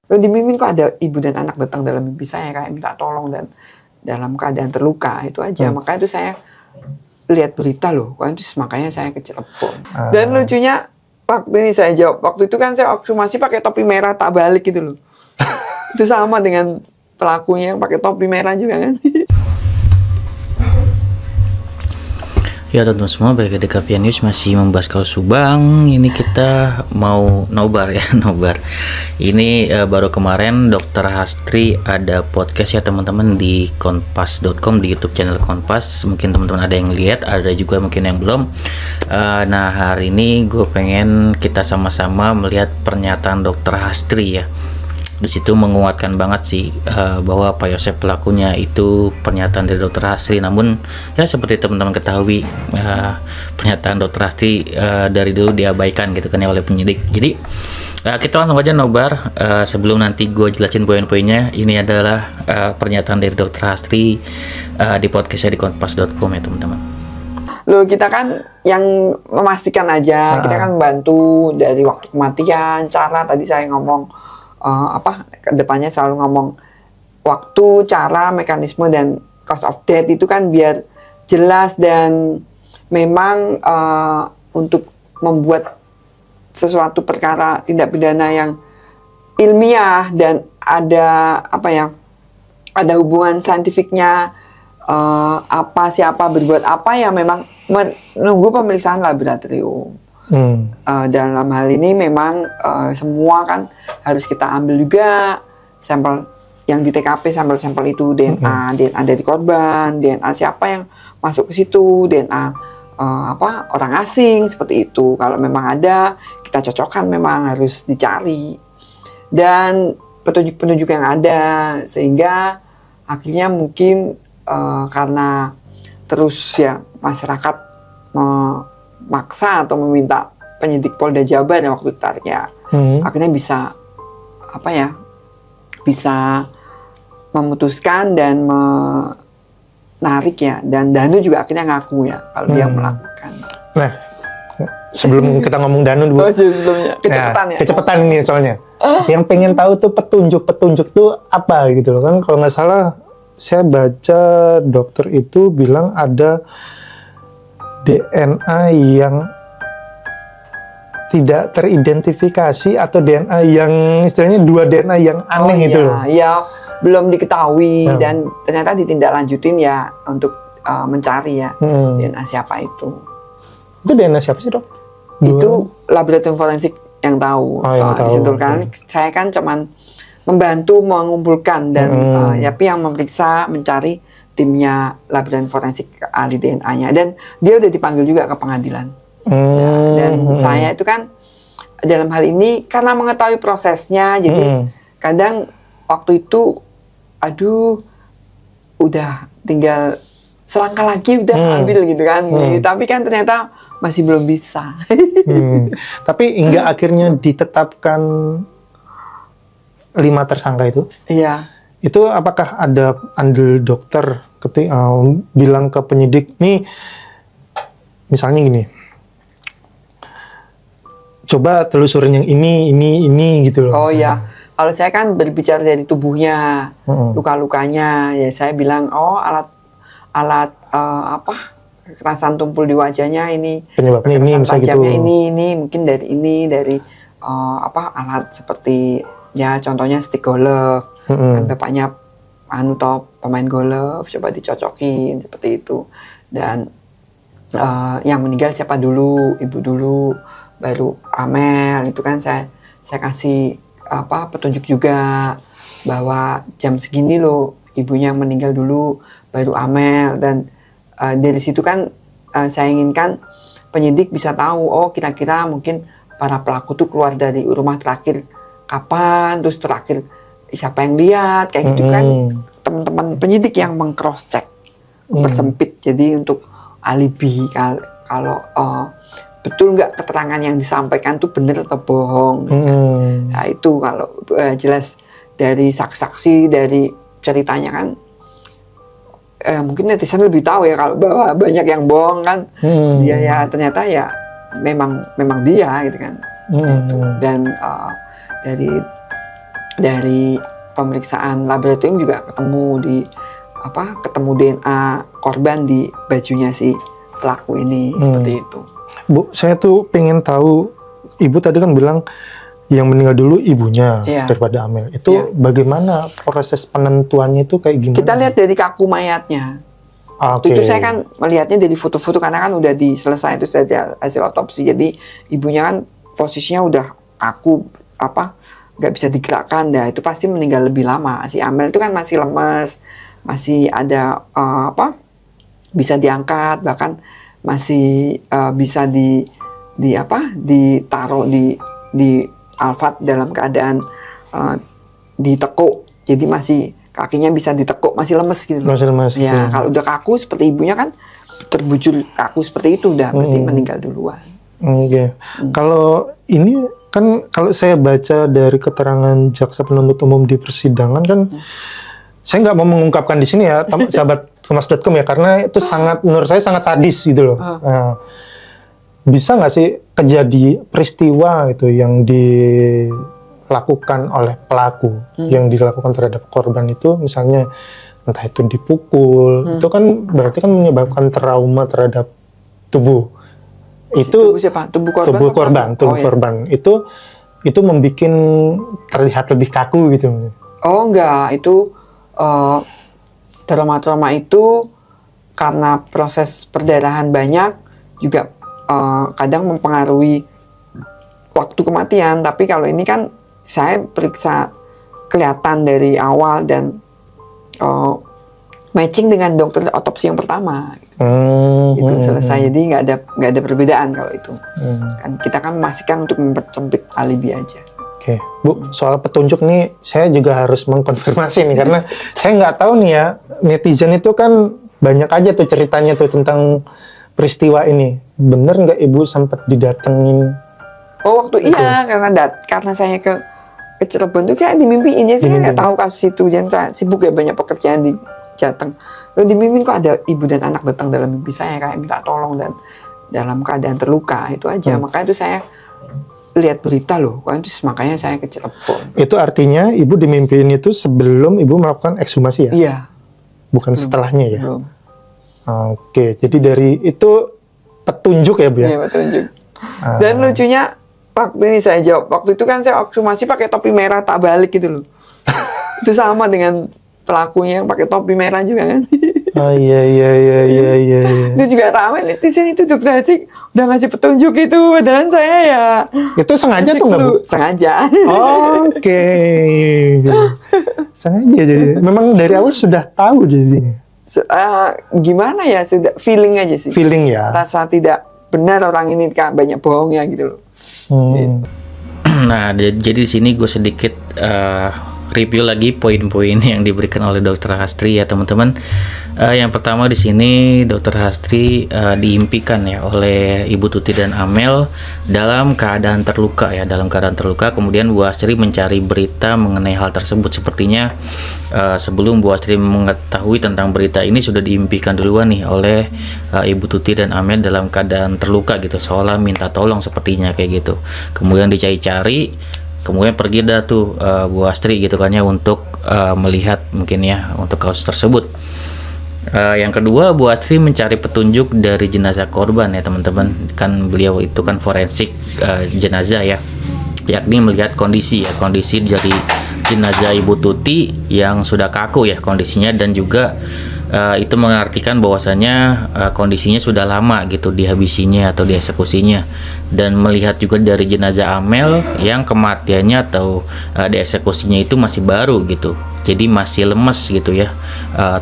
Di mimpi kok ada ibu dan anak datang dalam mimpi saya kayak minta tolong dan dalam keadaan terluka itu aja. Makanya itu saya lihat berita loh, makanya saya ke Cirebon. Dan lucunya waktu ini saya jawab, waktu itu kan saya ekshumasi pakai topi merah tak balik gitu loh. Itu sama dengan pelakunya yang pakai topi merah juga kan. Ya teman-teman semua, balik lagi di Kapian News masih membahas kasus Subang. Ini kita mau nobar ya, nobar. Ini baru kemarin Dr. Hastri ada podcast ya teman-teman di konpas.com, di YouTube channel Kompas. Mungkin teman-teman ada yang lihat, ada juga mungkin yang belum. Nah hari ini gue pengen kita sama-sama melihat pernyataan Dr. Hastri ya. Di situ menguatkan banget sih bahwa Pak Yosep pelakunya itu pernyataan dari Dr. Hastri. Namun ya seperti teman-teman ketahui pernyataan Dr. Hastri dari dulu diabaikan gitu kan ya oleh penyidik. Jadi kita langsung aja nobar sebelum nanti gue jelasin poin-poinnya. Ini adalah pernyataan dari Dr. Hastri di podcastnya di kompas.com ya teman-teman. Loh kita kan yang memastikan aja, kita kan membantu dari waktu kematian, cara tadi saya ngomong kedepannya selalu ngomong waktu, cara, mekanisme dan cause of death itu kan biar jelas dan memang untuk membuat sesuatu perkara tindak pidana yang ilmiah dan ada ada hubungan saintifiknya, siapa berbuat apa ya memang menunggu pemeriksaan laboratorium. Dalam hal ini memang semua kan harus kita ambil juga sampel yang di TKP, sampel-sampel itu DNA dari korban, DNA siapa yang masuk ke situ, DNA orang asing seperti itu. Kalau memang ada, kita cocokkan, memang harus dicari dan petunjuk-petunjuk yang ada sehingga akhirnya mungkin karena terus ya masyarakat maksa atau meminta penyidik Polda Jabar yang waktu tariknya akhirnya bisa bisa memutuskan dan menarik ya, dan Danu juga akhirnya ngaku ya kalau dia melakukan. Nah sebelum kita ngomong Danu dulu, kecepatan ini soalnya yang pengen tahu tuh petunjuk tuh apa gitu loh kan. Kalau nggak salah saya baca dokter itu bilang ada DNA yang tidak teridentifikasi atau DNA yang istilahnya dua DNA yang aneh gitu loh. Ya, belum diketahui dan ternyata ditindaklanjutin ya untuk mencari ya DNA siapa itu. Itu DNA siapa sih dok? Itu laboratorium forensik yang tahu. Disimpulkan saya kan cuman membantu mengumpulkan dan tapi yang memeriksa mencari timnya laboratorium forensik ahli DNA-nya, dan dia udah dipanggil juga ke pengadilan. Dan saya itu kan dalam hal ini karena mengetahui prosesnya, jadi kadang waktu itu udah tinggal selangkah lagi udah ambil gitu kan, tapi kan ternyata masih belum bisa. Tapi hingga akhirnya ditetapkan 5 tersangka itu? Iya. Itu apakah ada andil dokter bilang ke penyidik nih, misalnya gini, coba telusurin yang ini gitu loh. Oh iya, kalau saya kan berbicara dari tubuhnya, luka-lukanya, ya saya bilang alat kekerasan tumpul di wajahnya ini, penyebabnya ini, misalnya gitu. ini mungkin dari alat seperti ya contohnya stick golf, kan bapaknya pemain golf, coba dicocokin seperti itu. Dan yang meninggal siapa dulu, ibu dulu, baru Amel, itu kan saya kasih petunjuk juga bahwa jam segini loh ibunya yang meninggal dulu, baru Amel. Dan dari situ kan saya inginkan penyidik bisa tahu, kira-kira mungkin para pelaku tuh keluar dari rumah terakhir kapan, terus terakhir siapa yang lihat, kayak gitu kan. Teman-teman penyidik yang meng-cross check, mempersempit, jadi untuk alibi kalau betul nggak keterangan yang disampaikan tuh benar atau bohong. Nah itu kalau jelas dari saksi-saksi, dari ceritanya kan mungkin netizen lebih tahu ya kalau bahwa banyak yang bohong kan. Dia ya ternyata ya memang dia gitu kan. Dan dari dari pemeriksaan laboratorium juga ketemu DNA korban di bajunya si pelaku ini, seperti itu. Bu, saya tuh pengen tahu, Ibu tadi kan bilang yang meninggal dulu ibunya daripada Amel. Itu bagaimana proses penentuannya itu kayak gimana? Kita lihat dari kaku mayatnya. Itu saya kan melihatnya dari foto-foto karena kan udah diselesai itu hasil otopsi. Jadi ibunya kan posisinya udah kaku, nggak bisa digerakkan. Dah itu pasti meninggal lebih lama. Si Amel itu kan masih lemas, masih ada bisa diangkat, bahkan masih bisa ditaruh di alfat dalam keadaan ditekuk. Jadi masih kakinya bisa ditekuk, masih lemes gitu. Masih lemes. Ya, kalau udah kaku seperti ibunya kan terbujur kaku seperti itu udah berarti meninggal duluan. Kalau ini kan kalau saya baca dari keterangan jaksa penuntut umum di persidangan kan saya nggak mau mengungkapkan di sini ya, sahabat kemas.com ya, karena itu menurut saya sangat sadis gitu loh. Nah, bisa nggak sih peristiwa itu yang dilakukan oleh pelaku, yang dilakukan terhadap korban itu, misalnya entah itu dipukul, itu kan berarti kan menyebabkan trauma terhadap tubuh. Itu tubuh korban. Korban itu membuat terlihat lebih kaku gitu. Oh enggak, itu trauma itu karena proses perdarahan banyak juga kadang mempengaruhi waktu kematian. Tapi kalau ini kan saya periksa kelihatan dari awal dan matching dengan dokter otopsi yang pertama. Itu selesai, jadi nggak ada perbedaan kalau itu. Kan kita kan memastikan untuk mempersempit alibi aja. Oke, Bu, soal petunjuk nih saya juga harus mengkonfirmasi nih karena saya nggak tahu nih ya, netizen itu kan banyak aja tuh ceritanya tuh tentang peristiwa ini. Bener nggak Ibu sempat didatengin? Oh waktu karena saya ke Cirebon tuh kayak dimimpiin, jadi saya nggak tahu kasus itu, dan saya sibuk ya banyak pekerjaan di Jateng. Lalu dimimpiin kok ada ibu dan anak datang dalam mimpi saya kayak minta tolong dan dalam keadaan terluka, itu aja. Makanya itu saya lihat berita loh, makanya saya ke Cirebon. Itu artinya Ibu dimimpiin itu sebelum Ibu melakukan ekshumasi ya? Iya. Bukan setelahnya ya? Belum. Oke, jadi dari itu petunjuk ya Bu ya? Iya, petunjuk. Dan lucunya waktu ini saya jawab, waktu itu kan saya ekshumasi pakai topi merah tak balik gitu loh. Itu sama dengan pelakunya yang pakai topi merah juga kan. Iya. Itu juga ramai netizen itu, Dokter Haji udah ngasih petunjuk itu, padahal saya ya. Itu sengaja tuh nggak Bu? Sengaja. Oke. Sengaja jadi. Memang dari awal sudah tahu jadinya. Gimana ya, sudah feeling aja sih. Feeling ya. Rasa tidak benar orang ini kan banyak bohongnya gitu loh. Nah, jadi di sini gue sedikit review lagi poin-poin yang diberikan oleh Dokter Hastri ya teman-teman. Yang pertama di sini Dokter Hastri diimpikan ya oleh Ibu Tuti dan Amel dalam keadaan terluka ya, Kemudian Bu Hastri mencari berita mengenai hal tersebut. Sepertinya sebelum Bu Hastri mengetahui tentang berita ini sudah diimpikan duluan nih oleh Ibu Tuti dan Amel dalam keadaan terluka gitu, seolah minta tolong sepertinya kayak gitu. Kemudian dicari-cari. Kemudian pergi dah tuh Bu Hastri gitu kan ya untuk melihat mungkin ya untuk kasus tersebut. Yang kedua, Bu Hastri mencari petunjuk dari jenazah korban ya teman-teman. Kan beliau itu kan forensik jenazah ya, yakni melihat kondisi dari jenazah Ibu Tuti yang sudah kaku ya kondisinya, dan juga itu mengartikan bahwasanya kondisinya sudah lama gitu dihabisinya atau dieksekusinya. Dan melihat juga dari jenazah Amel yang kematiannya atau dieksekusinya itu masih baru gitu, jadi masih lemes gitu ya,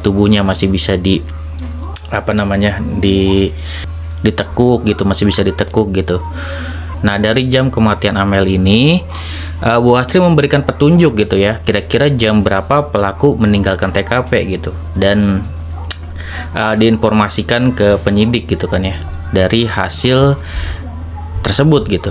tubuhnya masih bisa ditekuk gitu, masih bisa ditekuk gitu. Nah, dari jam kematian Amel ini Bu Hastri memberikan petunjuk gitu ya, kira-kira jam berapa pelaku meninggalkan TKP gitu, dan diinformasikan ke penyidik gitu kan ya dari hasil tersebut gitu.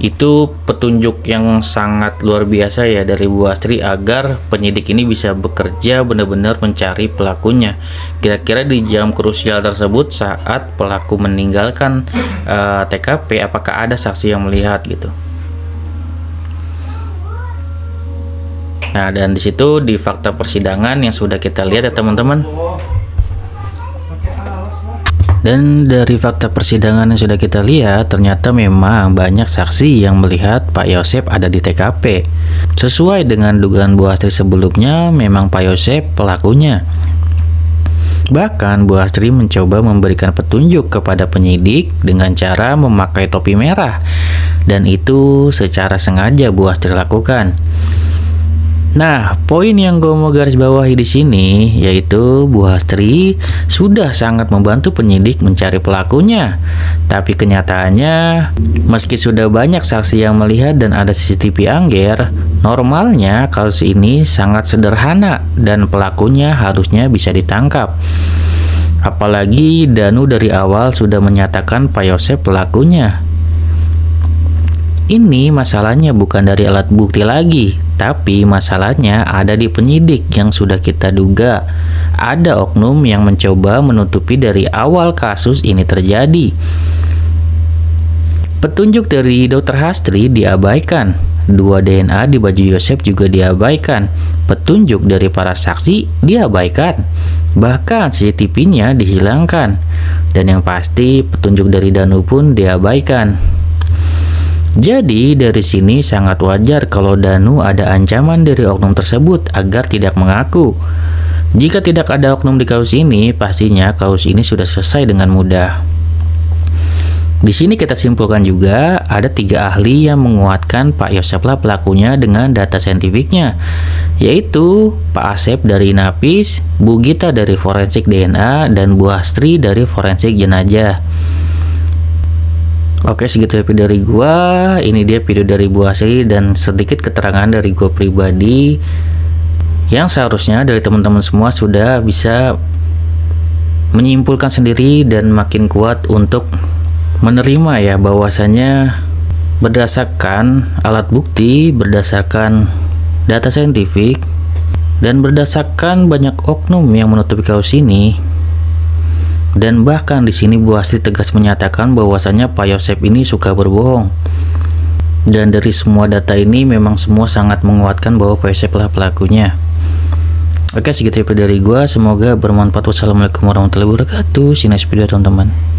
Itu petunjuk yang sangat luar biasa ya dari Bu Hastri agar penyidik ini bisa bekerja benar-benar mencari pelakunya. Kira-kira di jam krusial tersebut saat pelaku meninggalkan TKP, apakah ada saksi yang melihat gitu. Nah, dan di situ di fakta persidangan yang sudah kita lihat ya teman-teman. Dan dari fakta persidangan yang sudah kita lihat, ternyata memang banyak saksi yang melihat Pak Yosep ada di TKP. Sesuai dengan dugaan Bu Astri sebelumnya, memang Pak Yosep pelakunya. Bahkan Bu Astri mencoba memberikan petunjuk kepada penyidik dengan cara memakai topi merah. Dan itu secara sengaja Bu Astri lakukan. Nah, poin yang gue mau garis bawahi di sini yaitu Bu Astri sudah sangat membantu penyidik mencari pelakunya. Tapi kenyataannya, meski sudah banyak saksi yang melihat dan ada CCTV angger, normalnya kasus ini sangat sederhana dan pelakunya harusnya bisa ditangkap. Apalagi Danu dari awal sudah menyatakan Pak Yosep pelakunya. Ini masalahnya bukan dari alat bukti lagi, tapi masalahnya ada di penyidik yang sudah kita duga. Ada oknum yang mencoba menutupi dari awal kasus ini terjadi. Petunjuk dari Dr. Hastri diabaikan. 2 DNA di baju Yosep juga diabaikan. Petunjuk dari para saksi diabaikan. Bahkan CCTV-nya dihilangkan. Dan yang pasti petunjuk dari Danu pun diabaikan. Jadi dari sini sangat wajar kalau Danu ada ancaman dari oknum tersebut agar tidak mengaku. Jika tidak ada oknum di kasus ini, pastinya kasus ini sudah selesai dengan mudah. Di sini kita simpulkan juga ada 3 ahli yang menguatkan Pak Yosep lah pelakunya dengan data saintifiknya, yaitu Pak Asep dari Napis, Bu Gita dari forensik DNA, dan Bu Astri dari forensik jenazah. Oke, segitu video dari gua. Ini dia video dari Bu Astri dan sedikit keterangan dari gua pribadi yang seharusnya dari teman-teman semua sudah bisa menyimpulkan sendiri dan makin kuat untuk menerima ya bahwasanya berdasarkan alat bukti, berdasarkan data saintifik, dan berdasarkan banyak oknum yang menutupi kasus ini. Dan bahkan di sini Bu Astri tegas menyatakan bahwasanya Pak Yosep ini suka berbohong. Dan dari semua data ini memang semua sangat menguatkan bahwa Pak Yosep lah pelakunya. Oke, segitu video dari gua. Semoga bermanfaat. Wassalamualaikum warahmatullahi wabarakatuh. See you next video teman-teman.